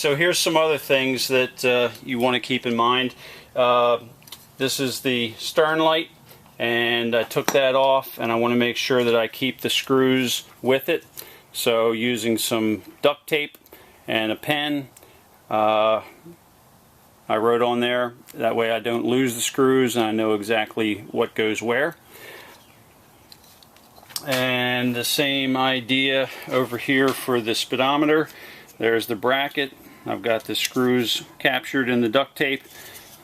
so here's some other things that you want to keep in mind. This is the stern light, and I took that off, and I want to make sure that I keep the screws with it. So using some duct tape and a pen, I wrote on there, that way I don't lose the screws and I know exactly what goes where. And the same idea over here for the speedometer. There's the bracket. I've got the screws captured in the duct tape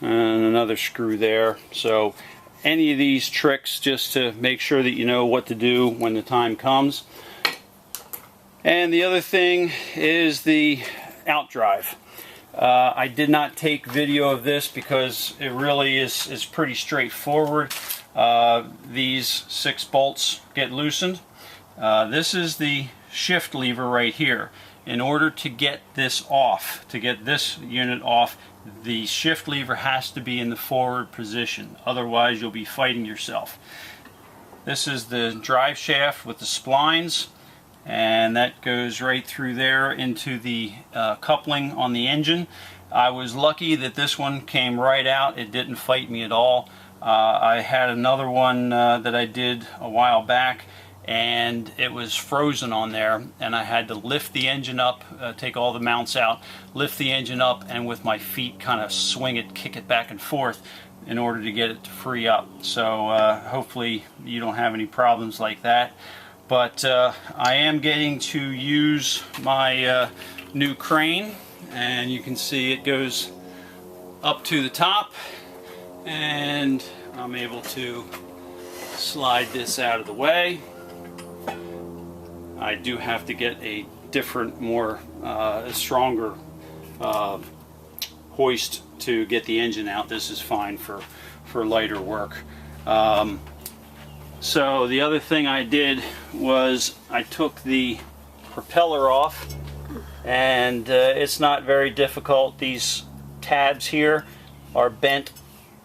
and another screw there. So any of these tricks, just to make sure that you know what to do when the time comes. And the other thing is the outdrive. I did not take video of this because it really is pretty straightforward. These 6 bolts get loosened. This is the shift lever right here. In order to get this off, to get this unit off, the shift lever has to be in the forward position. Otherwise you'll be fighting yourself. This is the drive shaft with the splines, and that goes right through there into the coupling on the engine. I was lucky that this one came right out. It didn't fight me at all. I had another one that I did a while back, and it was frozen on there, and I had to lift the engine up, take all the mounts out, lift the engine up, and with my feet kind of swing it, kick it back and forth in order to get it to free up. So hopefully you don't have any problems like that. But I am getting to use my new crane, and you can see it goes up to the top, and I'm able to slide this out of the way. I do have to get a different, more stronger hoist to get the engine out. This is fine for lighter work. So the other thing I did was I took the propeller off, and it's not very difficult. These tabs here are bent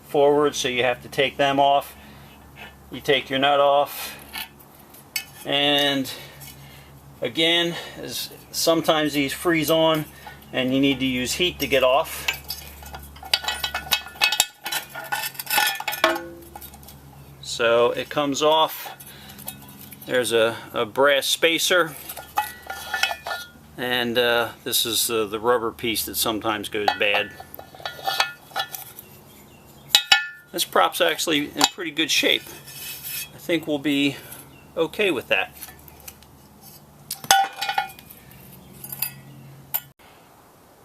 forward, so you have to take them off. You take your nut off, and again, sometimes these freeze on and you need to use heat to get off. So it comes off. There's a brass spacer, and this is the rubber piece that sometimes goes bad. This prop's actually in pretty good shape. I think we'll be okay with that.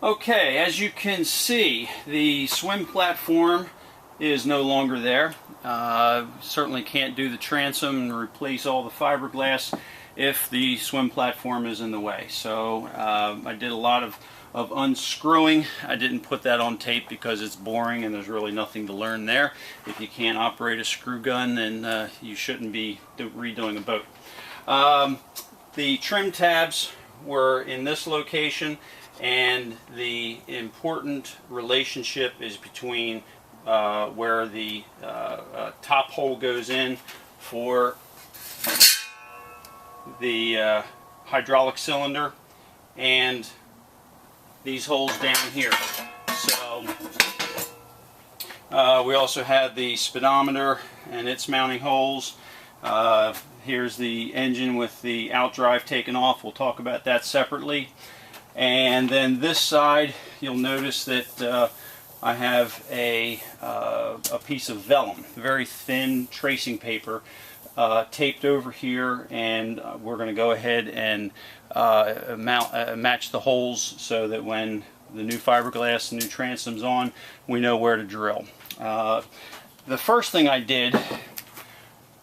Okay, as you can see, the swim platform is no longer there. Certainly can't do the transom and replace all the fiberglass if the swim platform is in the way. So I did a lot of unscrewing. I didn't put that on tape because it's boring and there's really nothing to learn there. If you can't operate a screw gun, then you shouldn't be redoing a boat. The trim tabs were in this location, and the important relationship is between where the top hole goes in for the hydraulic cylinder and these holes down here. So we also had the speedometer and its mounting holes. Here's the engine with the outdrive taken off. We'll talk about that separately. And then this side, you'll notice that I have a piece of vellum, very thin tracing paper, taped over here, and we're going to go ahead and match the holes so that when the new fiberglass, the new transom's on, we know where to drill. The first thing I did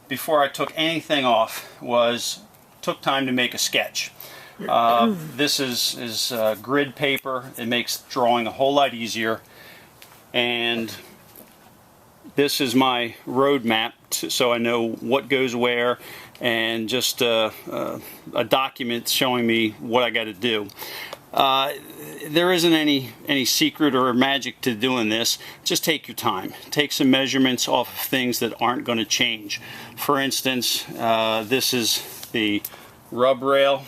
before I took anything off was took time to make a sketch. This is grid paper. It makes drawing a whole lot easier, and this is my road map, so I know what goes where, and just a document showing me what I got to do. There isn't any secret or magic to doing this. Just take your time. Take some measurements off of things that aren't going to change. For instance, this is the rub rail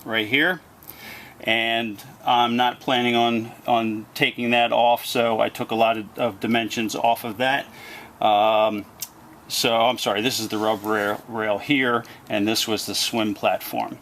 right here, and I'm not planning on taking that off, so I took a lot of dimensions off of that. So I'm sorry, this is the rubber rail here, and this was the swim platform.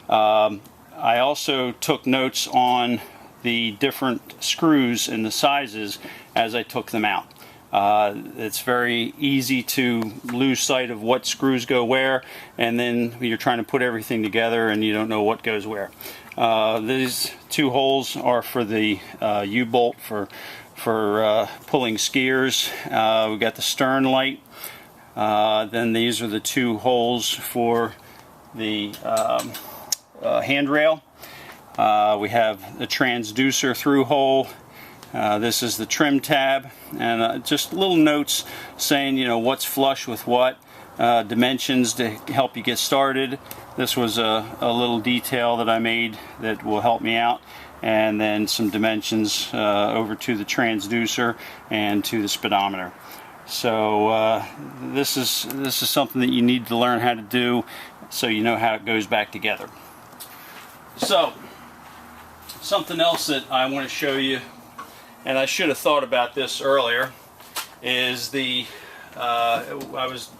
I also took notes on the different screws and the sizes as I took them out. It's very easy to lose sight of what screws go where, and then you're trying to put everything together and you don't know what goes where. These two holes are for the U-bolt for pulling skiers. We've got the stern light. Then these are the two holes for the handrail. We have the transducer through hole. This is the trim tab, and just little notes saying, you know, what's flush with what, dimensions to help you get started. This was a little detail that I made that will help me out, and then some dimensions over to the transducer and to the speedometer. So this is something that you need to learn how to do, so you know how it goes back together. So something else that I want to show you, and I should have thought about this earlier, is I was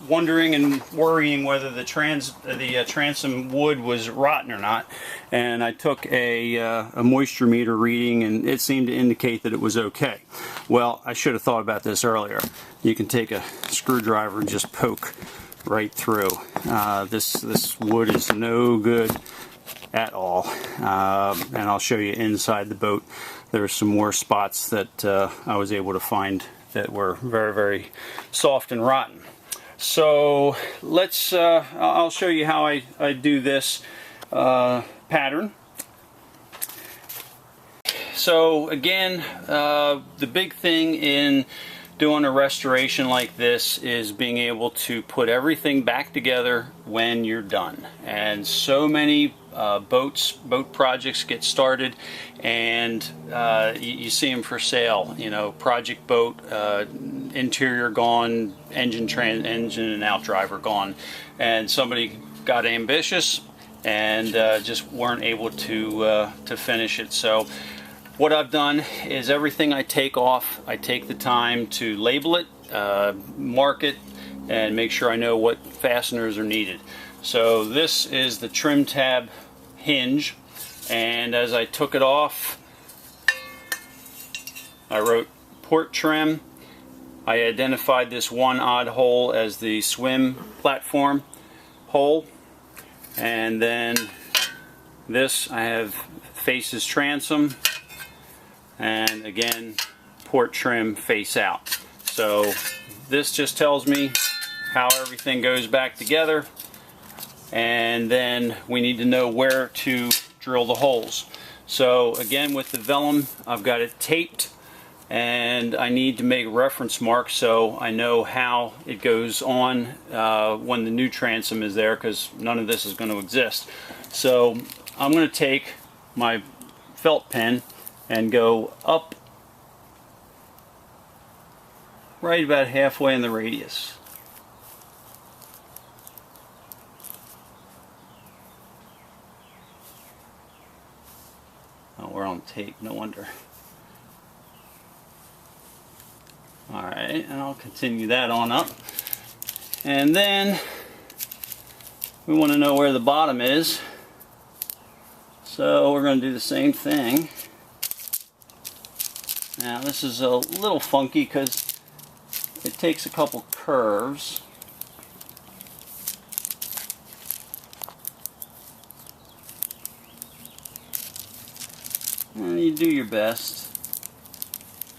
wondering and worrying whether the transom wood was rotten or not, and I took a moisture meter reading, and it seemed to indicate that it was okay. Well, I should have thought about this earlier. You can take a screwdriver and just poke right through. This wood is no good at all, and I'll show you inside the boat. There are some more spots that I was able to find that were very, very soft and rotten. So let's I'll show you how I do this pattern. So again, the big thing in doing a restoration like this is being able to put everything back together when you're done. And so many boat projects get started, and you see them for sale. You know, project boat, interior gone, engine and outdriver gone, and somebody got ambitious and just weren't able to finish it. So what I've done is everything I take off, I take the time to label it, mark it, and make sure I know what fasteners are needed. So this is the trim tab hinge, and as I took it off, I wrote port trim. I identified this one odd hole as the swim platform hole, and then this I have faces transom, and again port trim face out. So this just tells me how everything goes back together, and then we need to know where to drill the holes. So again, with the vellum, I've got it taped, and I need to make reference marks so I know how it goes on when the new transom is there, because none of this is going to exist. So I'm going to take my felt pen and go up right about halfway in the radius. Oh, we're on tape, no wonder. Alright, and I'll continue that on up. And then we want to know where the bottom is. So we're going to do the same thing. Now this is a little funky because it takes a couple curves. And you do your best.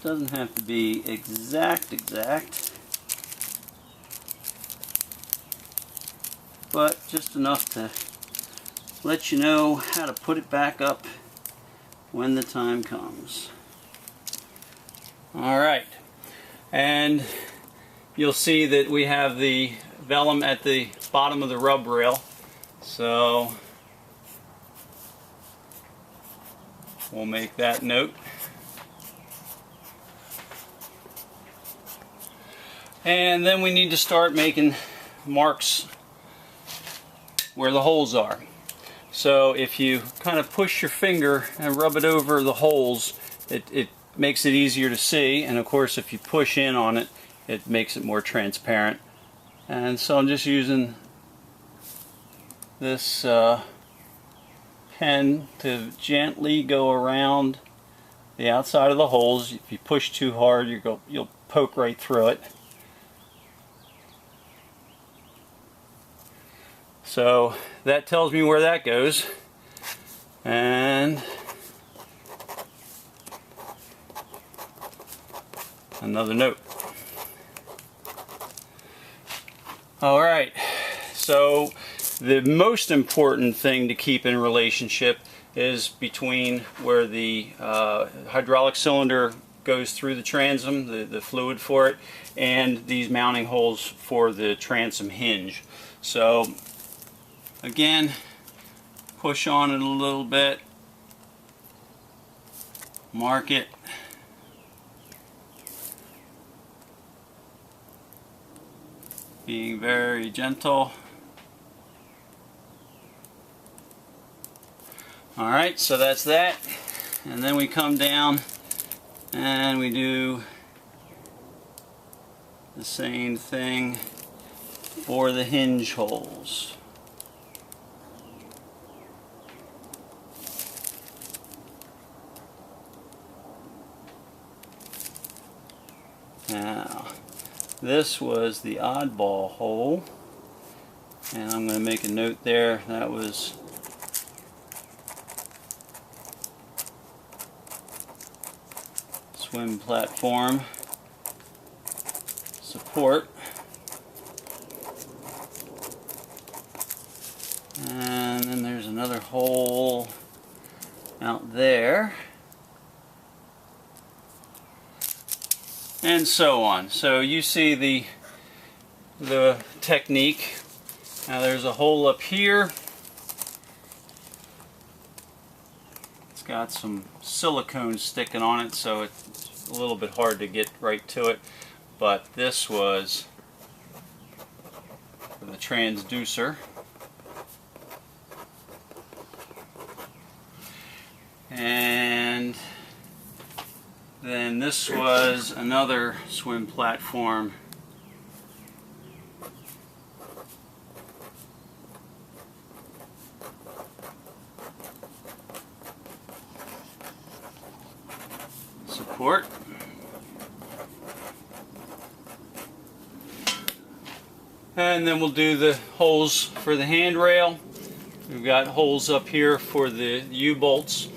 Doesn't have to be exact, but just enough to let you know how to put it back up when the time comes. Alright, and you'll see that we have the vellum at the bottom of the rub rail, so we'll make that note. And then we need to start making marks where the holes are. So if you kind of push your finger and rub it over the holes, it makes it easier to see, and of course if you push in on it, it makes it more transparent. And so I'm just using this pen to gently go around the outside of the holes. If you push too hard, you'll poke right through it. So that tells me where that goes. And another note. Alright, so the most important thing to keep in relationship is between where the hydraulic cylinder goes through the transom, the fluid for it, and these mounting holes for the transom hinge. So again, push on it a little bit, mark it, being very gentle. Alright, so that's that. And then we come down and we do the same thing for the hinge holes. Now, this was the oddball hole, and I'm going to make a note there. That was swim platform support. And then there's another hole out there. And so on. So you see the technique. Now there's a hole up here. It's got some silicone sticking on it, so it's a little bit hard to get right to it. But this was for the transducer. And then this was another swim platform. Support. And then we'll do the holes for the handrail. We've got holes up here for the U-bolts.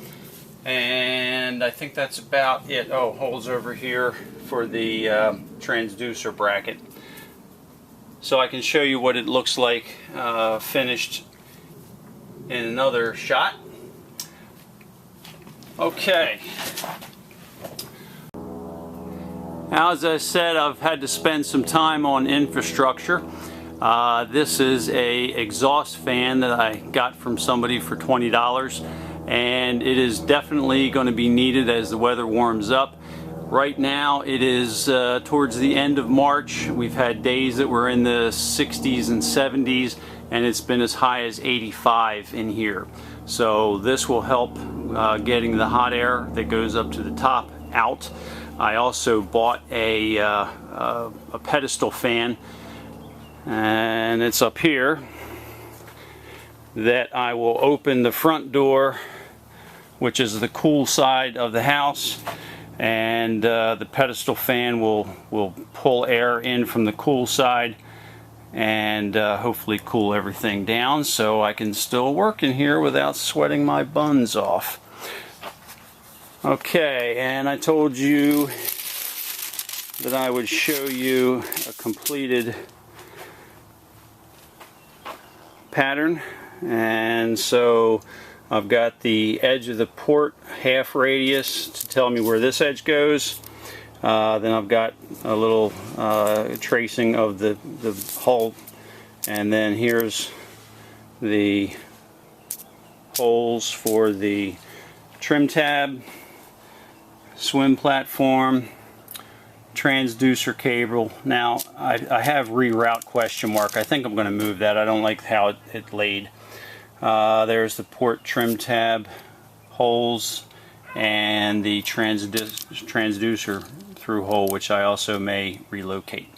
And I think that's about it. Oh, holes over here for the transducer bracket. So I can show you what it looks like finished in another shot. Okay. Now, as I said, I've had to spend some time on infrastructure. This is a exhaust fan that I got from somebody for $20. And it is definitely going to be needed as the weather warms up. Right now it is towards the end of March. We've had days that were in the 60s and 70s, and it's been as high as 85 in here. So this will help getting the hot air that goes up to the top out. I also bought a pedestal fan, and it's up here, that I will open the front door, which is the cool side of the house, and the pedestal fan will pull air in from the cool side and hopefully cool everything down so I can still work in here without sweating my buns off. Okay, and I told you that I would show you a completed pattern. And so I've got the edge of the port half radius to tell me where this edge goes. Then I've got a little tracing of the hull, and then here's the holes for the trim tab, swim platform, transducer cable. Now I have reroute question mark. I think I'm going to move that. I don't like how it laid. There's the port trim tab holes and the transducer through hole, which I also may relocate.